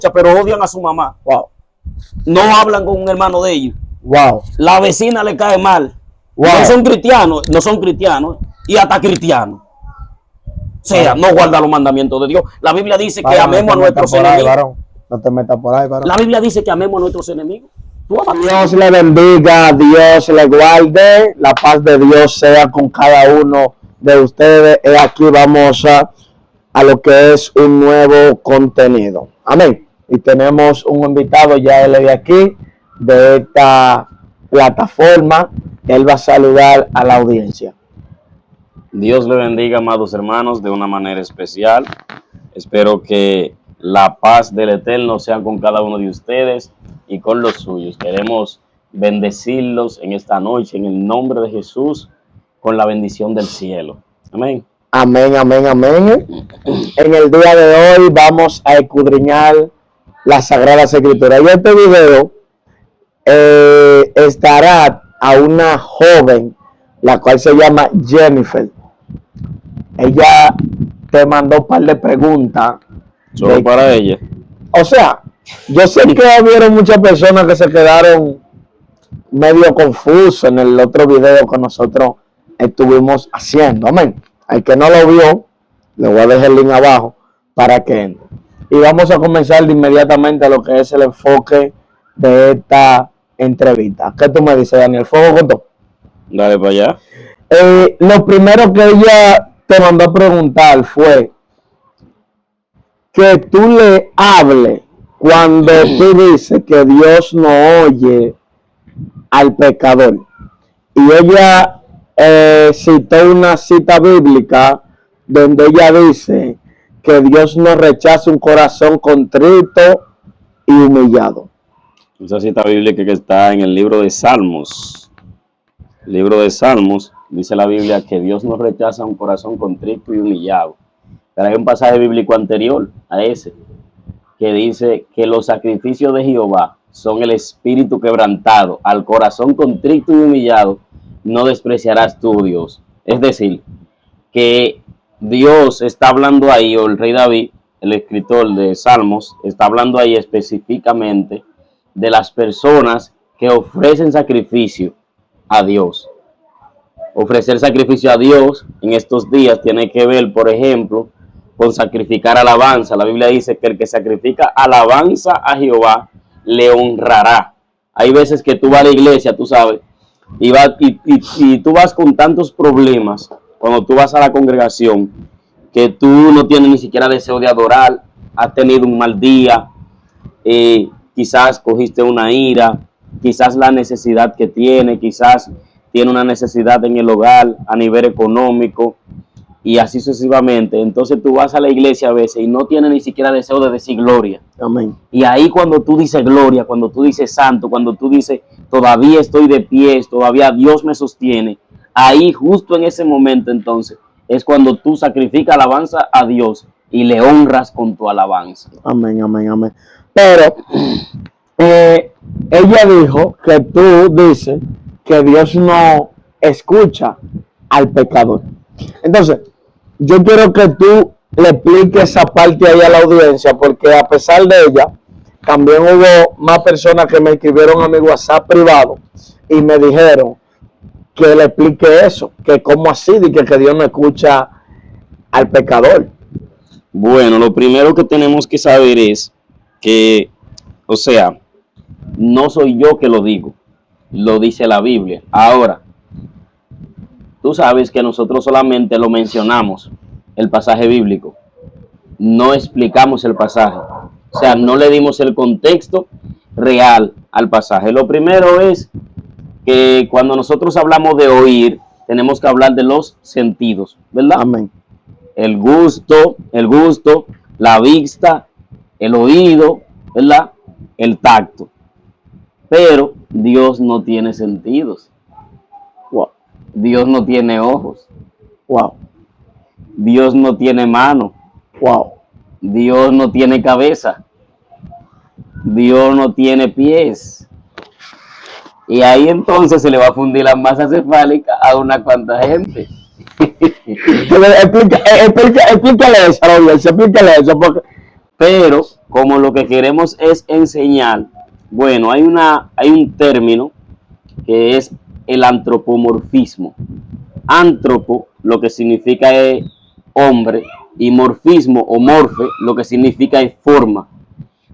sea, pero odian a su mamá. Wow. No hablan con un hermano de ellos. Wow. La vecina le cae mal. Wow. No son cristianos y hasta cristianos. O sea, no guarda los mandamientos de Dios. La Biblia dice que amemos a nuestros enemigos. No te metas por ahí, varón. La Biblia dice que amemos a nuestros enemigos. Dios le bendiga, Dios le guarde, la paz de Dios sea con cada uno de ustedes. Y aquí vamos a lo que es un nuevo contenido. Amén. Y tenemos un invitado, ya él es de aquí, de esta plataforma. Él va a saludar a la audiencia. Dios le bendiga, amados hermanos, de una manera especial. Espero que la paz del Eterno sea con cada uno de ustedes y con los suyos. Queremos bendecirlos en esta noche, en el nombre de Jesús, con la bendición del cielo. Amén. Amén, amén, amén. En el día de hoy vamos a escudriñar las Sagradas Escrituras. Y este video estará a una joven, la cual se llama Jennifer. Ella te mandó un par de preguntas. Solo para ella. O sea, yo sé que hubieron muchas personas que se quedaron medio confusos en el otro video que nosotros estuvimos haciendo. Amén. Al que no lo vio, le voy a dejar el link abajo para que entre. Y vamos a comenzar de inmediatamente a lo que es el enfoque de esta entrevista. ¿Qué tú me dices, Daniel? ¿Fuego con todo? Dale para allá. Lo primero que ella te mandó a preguntar fue que tú le hables cuando tú dices que Dios no oye al pecador. Y ella citó una cita bíblica donde ella dice que Dios no rechaza un corazón contrito y humillado. Esa cita bíblica que está en el libro de Salmos. El libro de Salmos dice la Biblia que Dios no rechaza un corazón contrito y humillado. Pero hay un pasaje bíblico anterior a ese que dice que los sacrificios de Jehová son el espíritu quebrantado. Al corazón contrito y humillado no despreciarás tú, Dios. Es decir, que Dios está hablando ahí, o el rey David, el escritor de Salmos, está hablando ahí específicamente de las personas que ofrecen sacrificio a Dios. Ofrecer sacrificio a Dios en estos días tiene que ver, por ejemplo, con sacrificar alabanza. La Biblia dice que el que sacrifica alabanza a Jehová le honrará. Hay veces que tú vas a la iglesia, tú sabes, y tú vas con tantos problemas cuando tú vas a la congregación que tú no tienes ni siquiera deseo de adorar, has tenido un mal día, quizás cogiste una ira, quizás la necesidad que quizás tiene una necesidad en el hogar a nivel económico y así sucesivamente. Entonces tú vas a la iglesia a veces y no tienes ni siquiera deseo de decir gloria. Amén. Y ahí cuando tú dices gloria, cuando tú dices santo, cuando tú dices todavía estoy de pie, todavía Dios me sostiene, ahí justo en ese momento entonces es cuando tú sacrificas alabanza a Dios y le honras con tu alabanza. Amén, amén, amén. Pero ella dijo que tú dices que Dios no escucha al pecador. Entonces, yo quiero que tú le expliques esa parte ahí a la audiencia, porque a pesar de ella, también hubo más personas que me escribieron a mi WhatsApp privado y me dijeron que le explique eso, que cómo así, de que Dios no escucha al pecador. Bueno, lo primero que tenemos que saber es que, o sea, no soy yo que lo digo, lo dice la Biblia. Ahora, tú sabes que nosotros solamente lo mencionamos, el pasaje bíblico, no explicamos el pasaje, o sea, no le dimos el contexto real al pasaje. Lo primero es que cuando nosotros hablamos de oír, tenemos que hablar de los sentidos, ¿verdad? Amén. El gusto, la vista, el oído, ¿verdad? El tacto. Pero Dios no tiene sentidos. Wow. Dios no tiene ojos. Wow. Dios no tiene mano. Wow. Dios no tiene cabeza. Dios no tiene pies. Y ahí entonces se le va a fundir la masa cefálica a una cuanta gente. Explícale eso, explícale eso, porque Pero como lo que queremos es enseñar, bueno, hay un término que es el antropomorfismo. Antropo lo que significa es hombre y morfismo o morfe lo que significa es forma.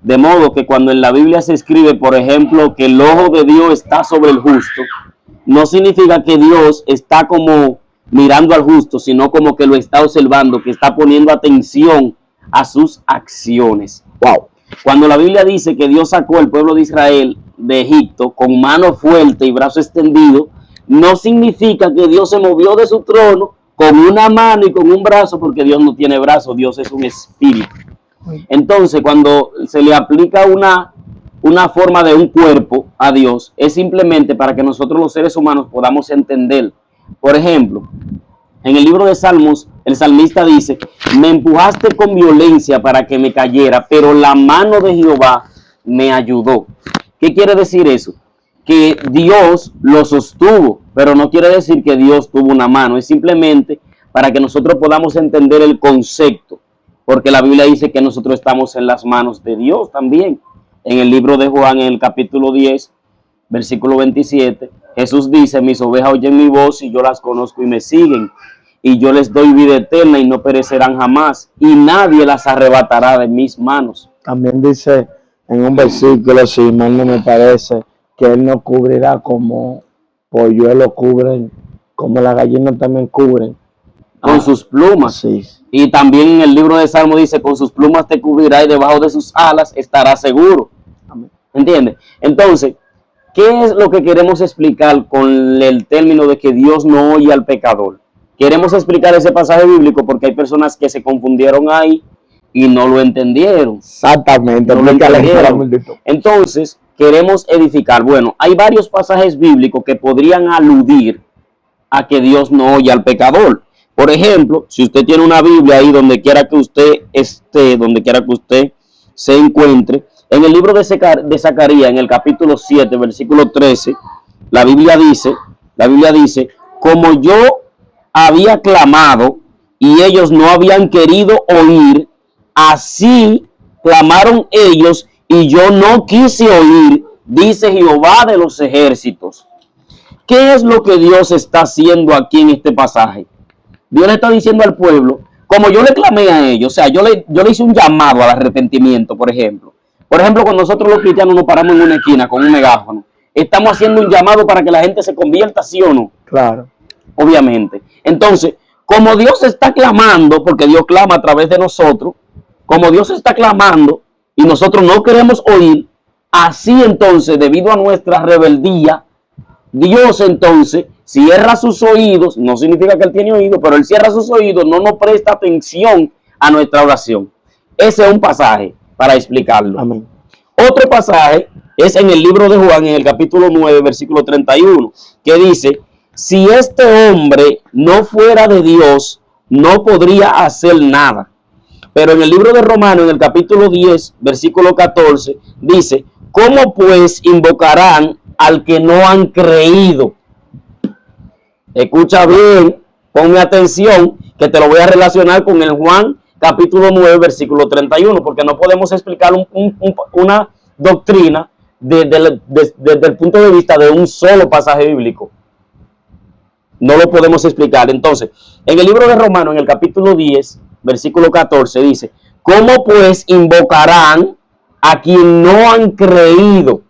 De modo que cuando en la Biblia se escribe, por ejemplo, que el ojo de Dios está sobre el justo, no significa que Dios está como mirando al justo, sino como que lo está observando, que está poniendo atención a sus acciones. Wow. Cuando la Biblia dice que Dios sacó al pueblo de Israel de Egipto con mano fuerte y brazo extendido, no significa que Dios se movió de su trono con una mano y con un brazo, porque Dios no tiene brazo, Dios es un espíritu. Entonces, cuando se le aplica una forma de un cuerpo a Dios, es simplemente para que nosotros los seres humanos podamos entender. Por ejemplo, en el libro de Salmos, el salmista dice, me empujaste con violencia para que me cayera, pero la mano de Jehová me ayudó. ¿Qué quiere decir eso? Que Dios lo sostuvo, pero no quiere decir que Dios tuvo una mano. Es simplemente para que nosotros podamos entender el concepto, porque la Biblia dice que nosotros estamos en las manos de Dios también. En el libro de Juan, en el capítulo 10, versículo 27, Jesús dice, mis ovejas oyen mi voz y yo las conozco y me siguen, y yo les doy vida eterna y no perecerán jamás, y nadie las arrebatará de mis manos. También dice en un versículo, si mal no me parece, que Él nos cubrirá como polluelos cubren, como las gallinas también cubren. Con sus plumas. Sí. Y también en el libro de Salmo dice, con sus plumas te cubrirá y debajo de sus alas estarás seguro. ¿Entiendes? Entonces, ¿qué es lo que queremos explicar con el término de que Dios no oye al pecador? Queremos explicar ese pasaje bíblico porque hay personas que se confundieron ahí y no lo entendieron. Exactamente. No lo entendieron. Entonces, queremos edificar. Bueno, hay varios pasajes bíblicos que podrían aludir a que Dios no oye al pecador. Por ejemplo, si usted tiene una Biblia ahí donde quiera que usted esté, donde quiera que usted se encuentre, en el libro de Zacarías, en el capítulo 7, versículo 13, la Biblia dice, como yo había clamado y ellos no habían querido oír, así clamaron ellos y yo no quise oír, dice Jehová de los ejércitos. ¿Qué es lo que Dios está haciendo aquí en este pasaje? Dios le está diciendo al pueblo, como yo le clamé a ellos, o sea, yo le hice un llamado al arrepentimiento, por ejemplo. Por ejemplo, cuando nosotros los cristianos nos paramos en una esquina con un megáfono, estamos haciendo un llamado para que la gente se convierta, ¿sí o no? Claro. Obviamente. Entonces, como Dios está clamando, porque Dios clama a través de nosotros, como Dios está clamando y nosotros no queremos oír, así entonces, debido a nuestra rebeldía, Dios entonces cierra sus oídos, no significa que Él tiene oídos, pero Él cierra sus oídos, no nos presta atención a nuestra oración. Ese es un pasaje para explicarlo. Amén. Otro pasaje es en el libro de Juan, en el capítulo 9, versículo 31, que dice, si este hombre no fuera de Dios, no podría hacer nada. Pero en el libro de Romanos, en el capítulo 10, versículo 14, dice, ¿cómo pues invocarán al que no han creído? Escucha bien, ponme atención, que te lo voy a relacionar con el Juan capítulo 9, versículo 31, porque no podemos explicar una doctrina desde el punto de vista de un solo pasaje bíblico. No lo podemos explicar. Entonces, en el libro de Romanos, en el capítulo 10, versículo 14, dice, ¿cómo pues invocarán a quien no han creído?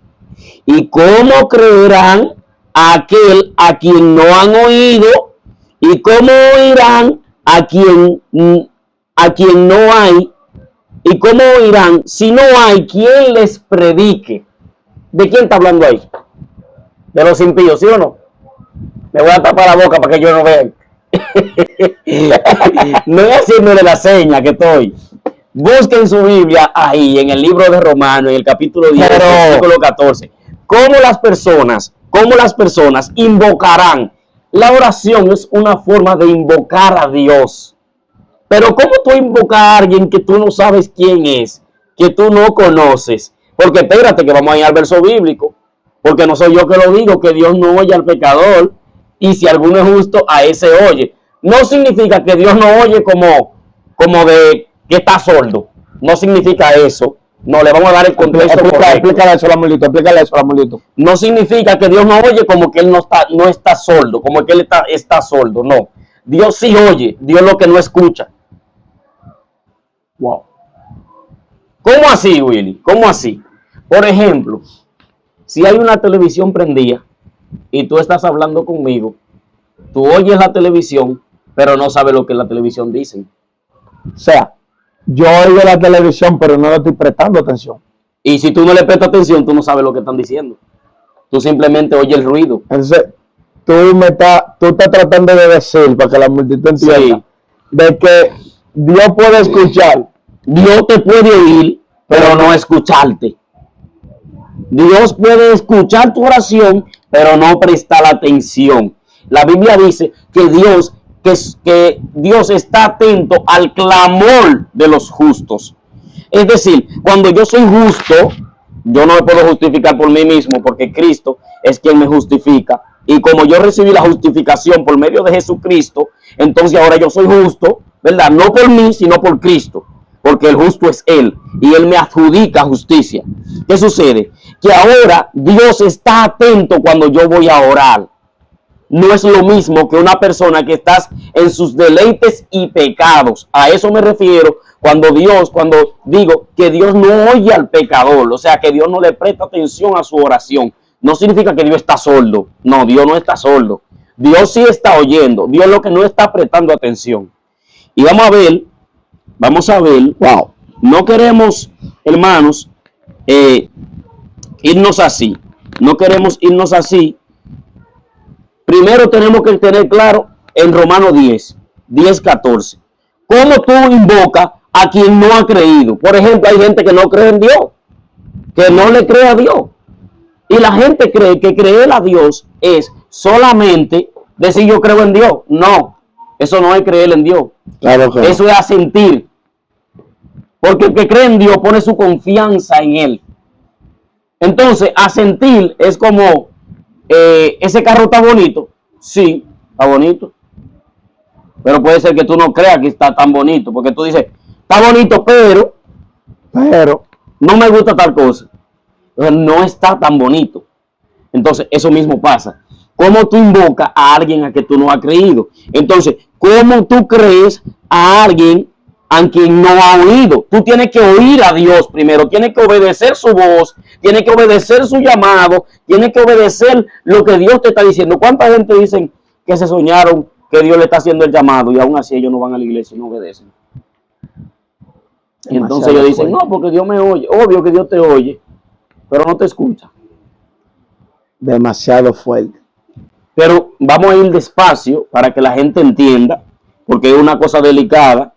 ¿Y cómo creerán a aquel a quien no han oído? ¿Y cómo oirán a quien no hay? ¿Y cómo oirán si no hay quien les predique? ¿De quién está hablando ahí? De los impíos, ¿sí o no? Me voy a tapar la boca para que yo no vean. No es haciéndole la seña que estoy. Busquen su Biblia ahí en el libro de Romanos, en el capítulo 10, versículo 14. ¿Cómo las personas invocarán? La oración es una forma de invocar a Dios. Pero ¿cómo tú invocas a alguien que tú no sabes quién es? Que tú no conoces. Porque espérate que vamos a ir al verso bíblico. Porque no soy yo que lo digo, que Dios no oye al pecador. Y si alguno es justo, a ese oye. No significa que Dios no oye como de que está sordo. no significa eso. No, le vamos a dar el contexto correcto. Explícale eso, Lamulito. No significa que Dios no oye como que Él no está sordo, como que Él está sordo, no. Dios sí oye, Dios lo que no escucha. Wow. ¿Cómo así, Willy? ¿Cómo así? Por ejemplo, si hay una televisión prendida y tú estás hablando conmigo, tú oyes la televisión, pero no sabes lo que la televisión dice. O sea, yo oigo la televisión, pero no le estoy prestando atención. Y si tú no le prestas atención, tú no sabes lo que están diciendo. Tú simplemente oyes el ruido. Entonces, tú estás tratando de decir, para que la multitud entienda, Sí, de que Dios puede escuchar. Dios te puede oír, pero no escucharte. Dios puede escuchar tu oración, pero no prestar atención. La Biblia dice que Dios está atento al clamor de los justos. Es decir, cuando yo soy justo, yo no me puedo justificar por mí mismo, porque Cristo es quien me justifica. Y como yo recibí la justificación por medio de Jesucristo, entonces ahora yo soy justo, ¿verdad? No por mí, sino por Cristo, porque el justo es Él, y Él me adjudica justicia. ¿Qué sucede? Que ahora Dios está atento cuando yo voy a orar. No es lo mismo que una persona que estás en sus deleites y pecados. A eso me refiero cuando digo que Dios no oye al pecador, o sea, que Dios no le presta atención a su oración. No significa que Dios está sordo. No, Dios no está sordo. Dios sí está oyendo. Dios es lo que no está prestando atención. Y vamos a ver, wow, no queremos, hermanos, irnos así. No queremos irnos así. Primero tenemos que tener claro en Romanos 10:14. ¿Cómo tú invocas a quien no ha creído? Por ejemplo, hay gente que no cree en Dios, que no le cree a Dios. Y la gente cree que creer a Dios es solamente decir yo creo en Dios. No, eso no es creer en Dios. Claro que eso es asentir. Porque el que cree en Dios pone su confianza en Él. Entonces, asentir es como, ese carro está bonito. Sí, está bonito. Pero puede ser que tú no creas que está tan bonito. Porque tú dices, está bonito, pero no me gusta tal cosa. No está tan bonito. Entonces, eso mismo pasa. ¿Cómo tú invocas a alguien a que tú no has creído? Entonces, ¿cómo tú crees a alguien a quien no ha oído? Tú tienes que oír a Dios primero, tienes que obedecer su voz, tienes que obedecer su llamado, tienes que obedecer lo que Dios te está diciendo. ¿Cuánta gente dicen que se soñaron que Dios le está haciendo el llamado y aún así ellos no van a la iglesia y no obedecen? Y entonces ellos dicen, no, porque Dios me oye. Obvio que Dios te oye, pero no te escucha. Demasiado fuerte. Pero vamos a ir despacio para que la gente entienda, porque es una cosa delicada.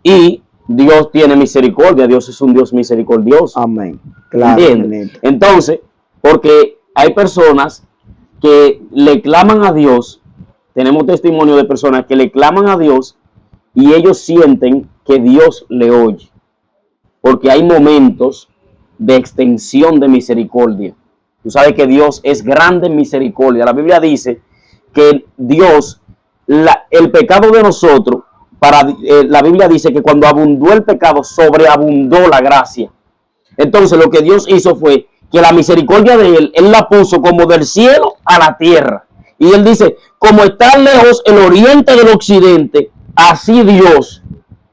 Y Dios tiene misericordia, Dios es un Dios misericordioso. Amén. Claro. ¿Entiendes? Entonces, porque hay personas que le claman a Dios, tenemos testimonio de personas que le claman a Dios y ellos sienten que Dios le oye. Porque hay momentos de extensión de misericordia. Tú sabes que Dios es grande en misericordia. La Biblia dice que Dios, el pecado de nosotros, la Biblia dice que cuando abundó el pecado, sobreabundó la gracia. Entonces lo que Dios hizo fue que la misericordia de Él la puso como del cielo a la tierra. Y Él dice, como está lejos el oriente del occidente, así Dios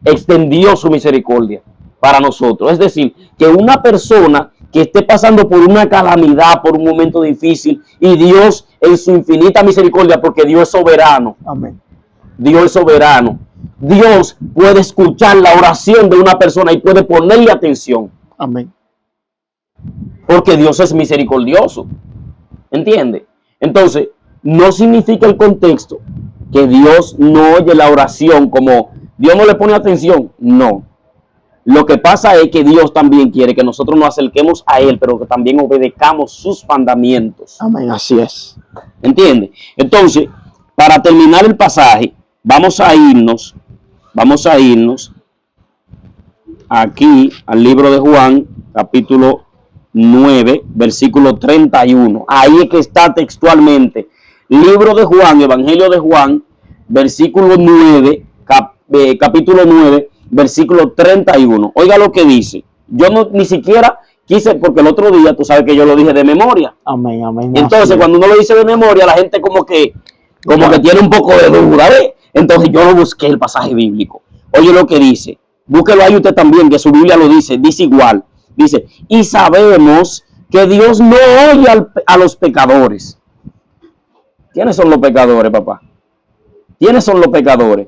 extendió su misericordia para nosotros. Es decir, que una persona que esté pasando por una calamidad, por un momento difícil, y Dios en su infinita misericordia, porque Dios es soberano. Amén. Dios es soberano. Dios puede escuchar la oración de una persona y puede ponerle atención. Amén. Porque Dios es misericordioso. ¿Entiende? Entonces, no significa el contexto que Dios no oye la oración como Dios no le pone atención. No. Lo que pasa es que Dios también quiere que nosotros nos acerquemos a Él, pero que también obedezcamos sus mandamientos. Amén, así es. ¿Entiende? Entonces, para terminar el pasaje, vamos a irnos aquí al libro de Juan, capítulo 9, versículo 31. Ahí es que está textualmente. Libro de Juan, Evangelio de Juan, versículo 9, capítulo 9, versículo 31. Oiga lo que dice. Yo no ni siquiera quise, porque el otro día, tú sabes que yo lo dije de memoria. Amén, amén. Entonces, cuando uno lo dice de memoria, la gente como que tiene un poco de duda, ¿ves? Entonces yo lo busqué el pasaje bíblico. Oye lo que dice. Búsquelo ahí usted también, que su Biblia lo dice igual. Dice, y sabemos que Dios no oye a los pecadores. ¿Quiénes son los pecadores, papá? ¿Quiénes son los pecadores?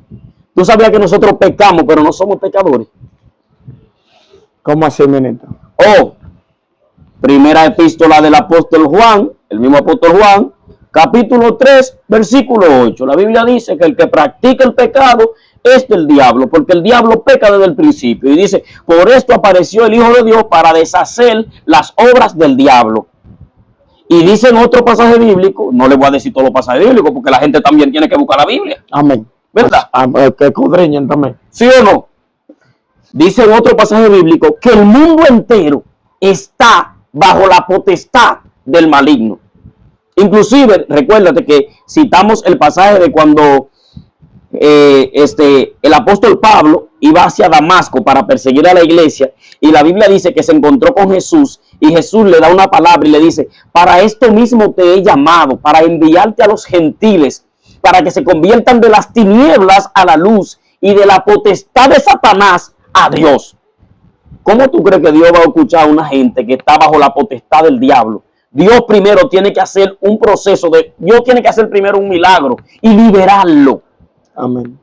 Tú sabías que nosotros pecamos, pero no somos pecadores. ¿Cómo así, ministro? Oh, primera epístola del apóstol Juan, el mismo apóstol Juan, capítulo 3, versículo 8. La Biblia dice que el que practica el pecado es del diablo, porque el diablo peca desde el principio. Y dice, por esto apareció el Hijo de Dios para deshacer las obras del diablo. Y dice en otro pasaje bíblico, no le voy a decir todos los pasajes bíblicos, porque la gente también tiene que buscar la Biblia. Amén. ¿Verdad? Que escudriñen también. ¿Sí o no? Dice en otro pasaje bíblico que el mundo entero está bajo la potestad del maligno. Inclusive, recuérdate que citamos el pasaje de cuando el apóstol Pablo iba hacia Damasco para perseguir a la iglesia, y la Biblia dice que se encontró con Jesús, y Jesús le da una palabra y le dice, para esto mismo te he llamado, para enviarte a los gentiles, para que se conviertan de las tinieblas a la luz y de la potestad de Satanás a Dios. ¿Cómo tú crees que Dios va a escuchar a una gente que está bajo la potestad del diablo? Dios primero tiene que hacer un proceso Dios tiene que hacer primero un milagro y liberarlo. Amén.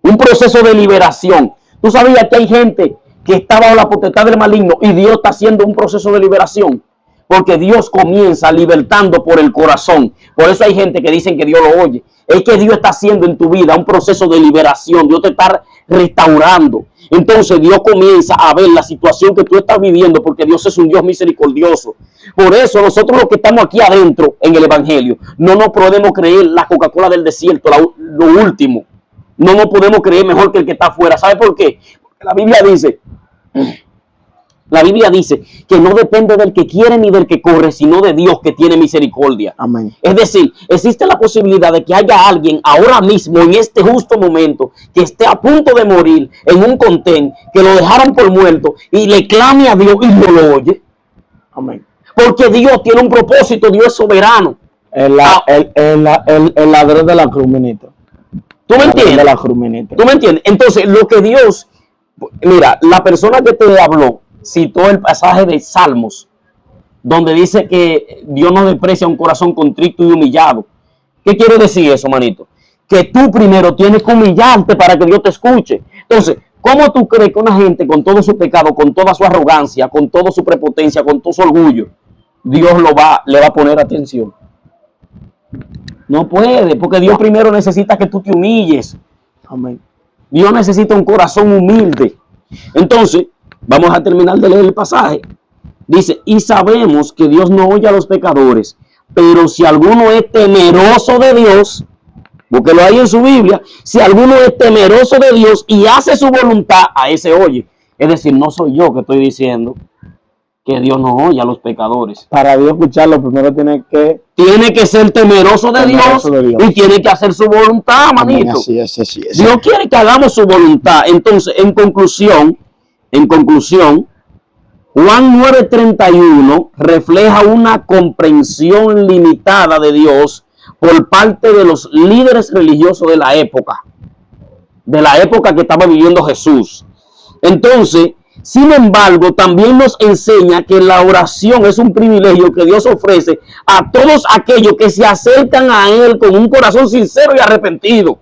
Un proceso de liberación. Tú sabías que hay gente que está bajo la potestad del maligno y Dios está haciendo un proceso de liberación. Porque Dios comienza libertando por el corazón. Por eso hay gente que dicen que Dios lo oye. Es que Dios está haciendo en tu vida un proceso de liberación. Dios te está restaurando. Entonces Dios comienza a ver la situación que tú estás viviendo, porque Dios es un Dios misericordioso. Por eso nosotros los que estamos aquí adentro en el Evangelio, no nos podemos creer la Coca-Cola del desierto, lo último. No nos podemos creer mejor que el que está afuera. ¿Sabe por qué? Porque la Biblia dice que no depende del que quiere ni del que corre, sino de Dios que tiene misericordia. Amén. Es decir, existe la posibilidad de que haya alguien ahora mismo, en este justo momento, que esté a punto de morir en un contén, que lo dejaron por muerto y le clame a Dios y no lo oye. Amén. Porque Dios tiene un propósito, Dios es soberano. El ladrón de la cruz, ministro. ¿Tú me entiendes? De la cruz, ministro. ¿Tú me entiendes? Entonces, lo que Dios... Mira, la persona que te habló citó el pasaje de Salmos, donde dice que Dios no desprecia un corazón contrito y humillado. ¿Qué quiere decir eso, manito? Que tú primero tienes que humillarte para que Dios te escuche. Entonces, ¿cómo tú crees que una gente con todo su pecado, con toda su arrogancia, con toda su prepotencia, con todo su orgullo, Dios le va a poner atención? No puede, porque Dios primero necesita que tú te humilles. Amén. Dios necesita un corazón humilde. Entonces, vamos a terminar de leer el pasaje. Dice, y sabemos que Dios no oye a los pecadores, pero si alguno es temeroso de Dios, búsquelo ahí en su Biblia, si alguno es temeroso de Dios y hace su voluntad, a ese oye. Es decir, no soy yo que estoy diciendo que Dios no oye a los pecadores. Para Dios escucharlo, primero tiene que ser temeroso de Dios y tiene que hacer su voluntad, manito. Así es. Dios quiere que hagamos su voluntad. Entonces, en conclusión, Juan 9:31 refleja una comprensión limitada de Dios por parte de los líderes religiosos de la época que estaba viviendo Jesús. Entonces, sin embargo, también nos enseña que la oración es un privilegio que Dios ofrece a todos aquellos que se acercan a Él con un corazón sincero y arrepentido.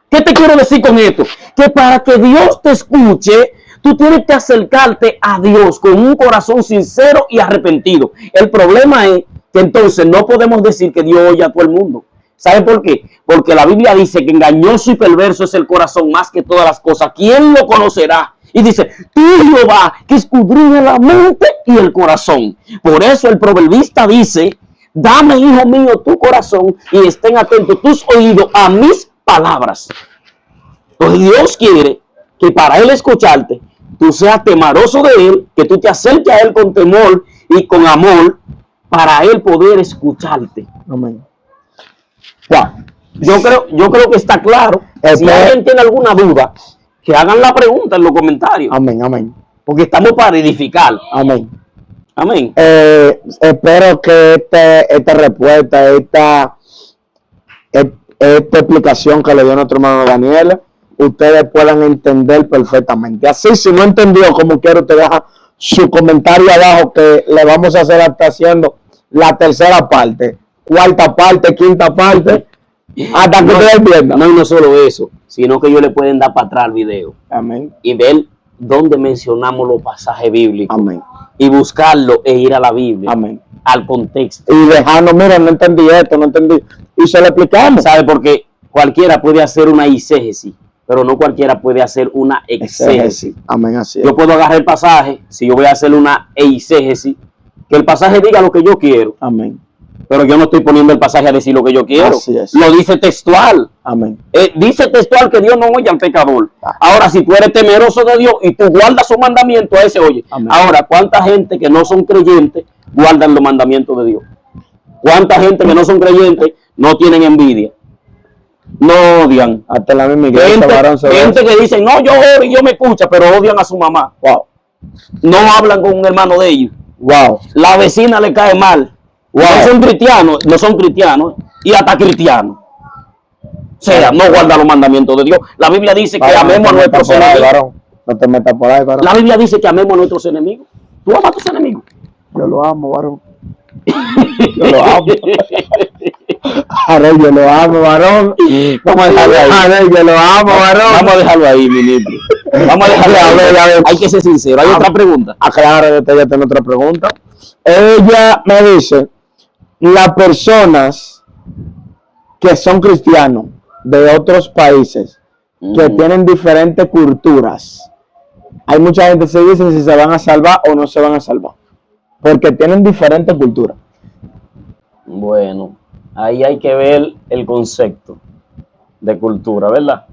¿Qué te quiero decir con esto? Que para que Dios te escuche, tú tienes que acercarte a Dios con un corazón sincero y arrepentido. El problema es que entonces no podemos decir que Dios oye a todo el mundo. ¿Sabe por qué? Porque la Biblia dice que engañoso y perverso es el corazón más que todas las cosas. ¿Quién lo conocerá? Y dice, tú Jehová, que escudriña la mente y el corazón. Por eso el proverbista dice, dame, hijo mío, tu corazón y estén atentos tus oídos a mis palabras. Pues Dios quiere que para Él escucharte, tú seas temeroso de Él, que tú te acerques a Él con temor y con amor, para Él poder escucharte. Amén. Wow. Yo creo que está claro. Si alguien tiene alguna duda, que hagan la pregunta en los comentarios. Amén, amén. Porque estamos para edificar. Amén. Amén. Espero que esta respuesta, esta explicación que le dio nuestro hermano Daniel, ustedes puedan entender perfectamente. Así, si no entendió, como quiera, usted deja su comentario abajo, que le vamos a hacer hasta haciendo la tercera parte, cuarta parte, quinta parte, hasta que ustedes entiendan. No, y no solo eso, sino que ellos le pueden dar para atrás al video. Amén. Y ver dónde mencionamos los pasajes bíblicos. Amén. Y buscarlo e ir a la Biblia. Amén. Al contexto. Y dejarnos, mira, no entendí esto, no entendí. Y se lo explicamos. ¿Sabe? Porque cualquiera puede hacer una eisegesis, pero no cualquiera puede hacer una exégesis. Amén, así es. Yo puedo agarrar el pasaje, si yo voy a hacer una eisegesis, que el pasaje diga lo que yo quiero. Amén. Pero yo no estoy poniendo el pasaje a decir lo que yo quiero. Así es. Lo dice textual. Amén. Dice textual que Dios no oye al pecador. Ahora, si tú eres temeroso de Dios y tú guardas su mandamiento, a ese oye. Amén. Ahora, ¿cuánta gente que no son creyentes guardan los mandamientos de Dios? ¿Cuánta gente que no son creyentes no tienen envidia? No odian. Hasta la misma iglesia, varón, Gente que dice, no, yo oro y yo me escucha, pero odian a su mamá. Wow. No hablan con un hermano de ellos. Wow. La vecina le cae mal. Wow. No son cristianos y hasta cristianos. O sea, no guarda los mandamientos de Dios. La Biblia dice que amemos a nuestros enemigos. No te metas por ahí, varón. La Biblia dice que amemos a nuestros enemigos. ¿Tú amas a tus enemigos? Yo lo amo, varón. Yo lo amo. Arey, yo lo amo, varón. Vamos a dejarlo ahí. Arey, yo lo amo, varón. Vamos a dejarlo ahí, ministro. Vamos a dejarlo ahí. Hay que ser sincero. ¿Hay otra pregunta? Claro, ella tiene otra pregunta. Ella me dice, las personas que son cristianos de otros países, que tienen diferentes culturas, hay mucha gente que se dice si se van a salvar o no se van a salvar, porque tienen diferentes culturas. Bueno, ahí hay que ver el concepto de cultura, ¿verdad?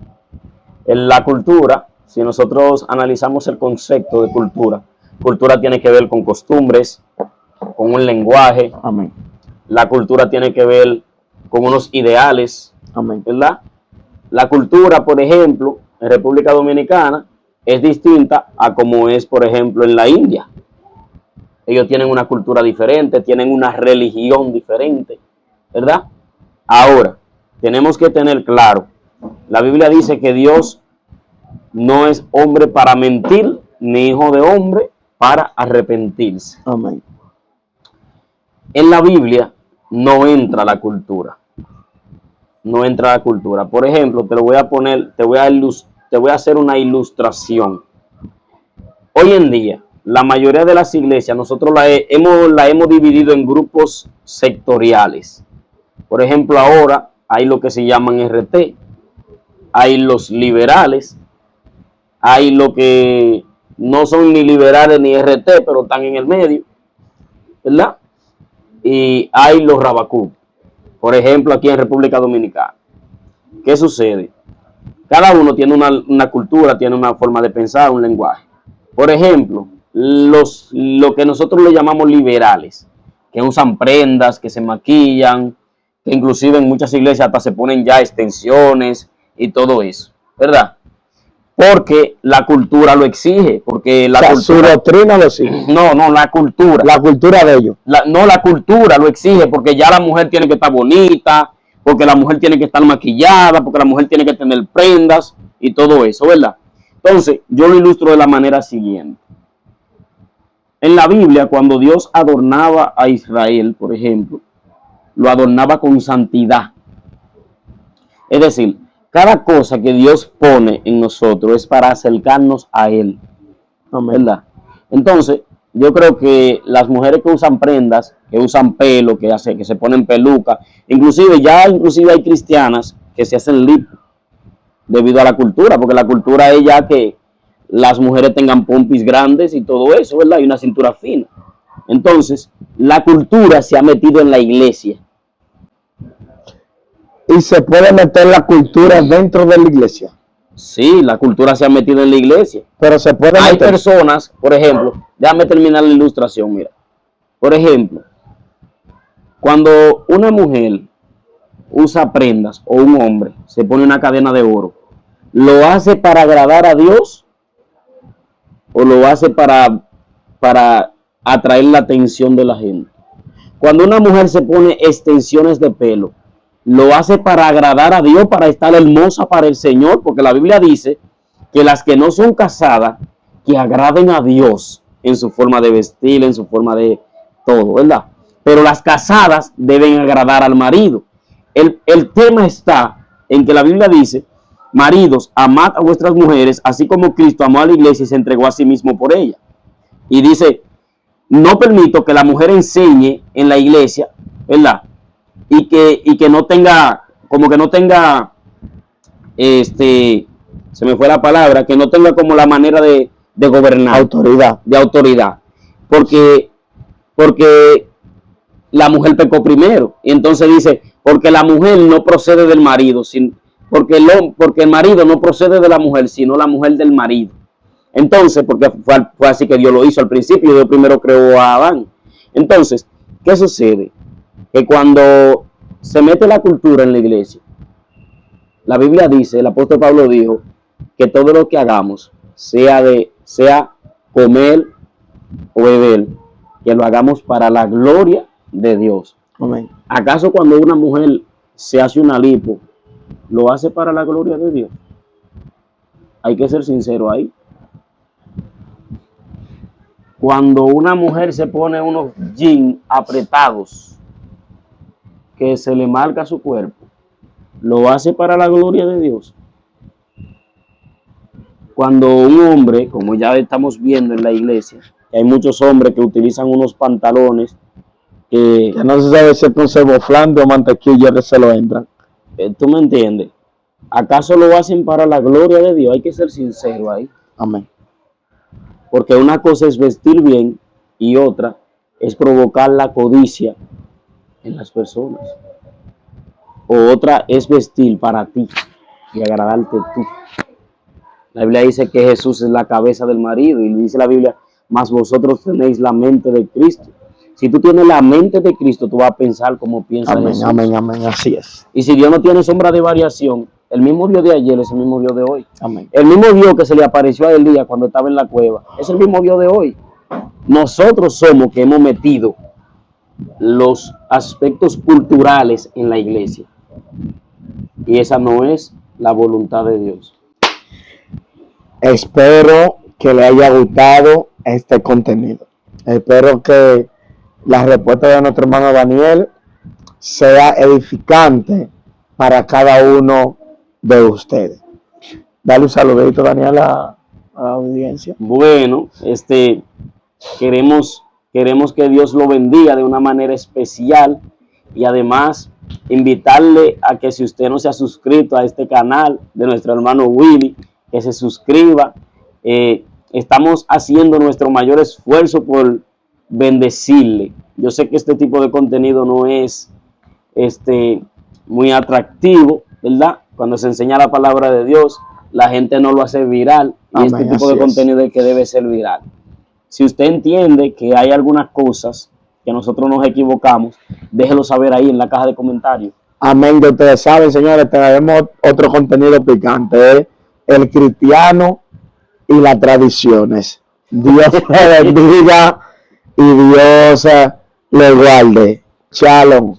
En la cultura, si nosotros analizamos el concepto de cultura, cultura tiene que ver con costumbres, con un lenguaje. Amén. La cultura tiene que ver con unos ideales. Amén. ¿Verdad? La cultura, por ejemplo, en República Dominicana es distinta a como es, por ejemplo, en la India. Ellos tienen una cultura diferente, tienen una religión diferente, ¿verdad? Ahora, tenemos que tener claro, la Biblia dice que Dios no es hombre para mentir, ni hijo de hombre para arrepentirse. Amén. En la Biblia no entra la cultura. No entra la cultura. Por ejemplo, te voy a hacer una ilustración. Hoy en día, la mayoría de las iglesias, nosotros la hemos dividido en grupos sectoriales. Por ejemplo, ahora hay lo que se llaman RT, hay los liberales, hay lo que no son ni liberales ni RT, pero están en el medio, ¿verdad? Y hay los rabacú, por ejemplo, aquí en República Dominicana. ¿Qué sucede? Cada uno tiene una cultura, tiene una forma de pensar, un lenguaje. Por ejemplo, lo que nosotros le llamamos liberales, que usan prendas, que se maquillan, que inclusive en muchas iglesias hasta se ponen ya extensiones y todo eso, ¿verdad? Porque la cultura lo exige, porque la cultura, su doctrina lo exige. No, la cultura. La cultura de ellos. La cultura lo exige, porque ya la mujer tiene que estar bonita, porque la mujer tiene que estar maquillada, porque la mujer tiene que tener prendas y todo eso, ¿verdad? Entonces, yo lo ilustro de la manera siguiente. En la Biblia, cuando Dios adornaba a Israel, por ejemplo, lo adornaba con santidad. Es decir, cada cosa que Dios pone en nosotros es para acercarnos a Él, ¿verdad? Entonces, yo creo que las mujeres que usan prendas, que usan pelo, que se ponen peluca, inclusive hay cristianas que se hacen lipo debido a la cultura, porque la cultura es ya que las mujeres tengan pompis grandes y todo eso, ¿verdad? Y una cintura fina. Entonces, la cultura se ha metido en la iglesia. Y se puede meter la cultura dentro de la iglesia. Sí, la cultura se ha metido en la iglesia. Pero se puede Hay meter. personas, por ejemplo, déjame terminar la ilustración, mira. Por ejemplo, cuando una mujer usa prendas o un hombre se pone una cadena de oro, ¿lo hace para agradar a Dios o lo hace para atraer la atención de la gente? Cuando una mujer se pone extensiones de pelo, ¿lo hace para agradar a Dios, para estar hermosa para el Señor? Porque la Biblia dice que las que no son casadas, que agraden a Dios en su forma de vestir, en su forma de todo, ¿verdad? Pero las casadas deben agradar al marido. El tema está en que la Biblia dice: maridos, amad a vuestras mujeres, así como Cristo amó a la iglesia y se entregó a sí mismo por ella. Y dice: no permito que la mujer enseñe en la iglesia, ¿verdad? Y que no tenga, como que no tenga, se me fue la palabra, que no tenga como la manera de gobernar. Autoridad. De autoridad. Porque la mujer pecó primero. Y entonces dice, porque la mujer no procede del marido, porque el marido no procede de la mujer, sino la mujer del marido. Entonces, porque fue así que Dios lo hizo al principio, Dios primero creó a Adán. Entonces, ¿qué sucede? Que cuando se mete la cultura en la iglesia, la Biblia dice, el apóstol Pablo dijo, que todo lo que hagamos, sea comer o beber, que lo hagamos para la gloria de Dios. Amén. ¿Acaso cuando una mujer se hace una lipo, lo hace para la gloria de Dios? Hay que ser sincero ahí. Cuando una mujer se pone unos jeans apretados, que se le marca su cuerpo, ¿lo hace para la gloria de Dios? Cuando un hombre, como ya estamos viendo en la iglesia, que hay muchos hombres que utilizan unos pantalones que no se sabe si es con ceboflán o mantequilla que se lo entran. ¿Tú me entiendes? ¿Acaso lo hacen para la gloria de Dios? Hay que ser sincero ahí. Amén. Porque una cosa es vestir bien y otra es provocar la codicia en las personas. O otra es vestir para ti y agradarte tú. La Biblia dice que Jesús es la cabeza del marido y dice la Biblia, mas vosotros tenéis la mente de Cristo. Si tú tienes la mente de Cristo, tú vas a pensar como piensa Amén, Jesús. amén, amén, así es. Y si Dios no tiene sombra de variación, el mismo Dios de ayer es el mismo Dios de hoy. Amén. El mismo Dios que se le apareció a Elías cuando estaba en la cueva, es el mismo Dios de hoy. Nosotros somos que hemos metido los aspectos culturales en la iglesia. Y esa no es la voluntad de Dios. Espero que le haya gustado este contenido. Espero que la respuesta de nuestro hermano Daniel sea edificante para cada uno de ustedes. Dale un saludito, Daniel, a la audiencia. Bueno, queremos que Dios lo bendiga de una manera especial y además invitarle a que si usted no se ha suscrito a este canal de nuestro hermano Willy, que se suscriba. Estamos haciendo nuestro mayor esfuerzo por bendecirle. Yo sé que este tipo de contenido no es muy atractivo, ¿verdad? Cuando se enseña la palabra de Dios, la gente no lo hace viral. Y Amén, este tipo de contenido es el que debe ser viral. Si usted entiende que hay algunas cosas que nosotros nos equivocamos, déjelo saber ahí en la caja de comentarios. Amén. Que ustedes saben, señores, tenemos otro contenido picante, el cristiano y las tradiciones. Dios le bendiga y Dios le guarde. Shalom.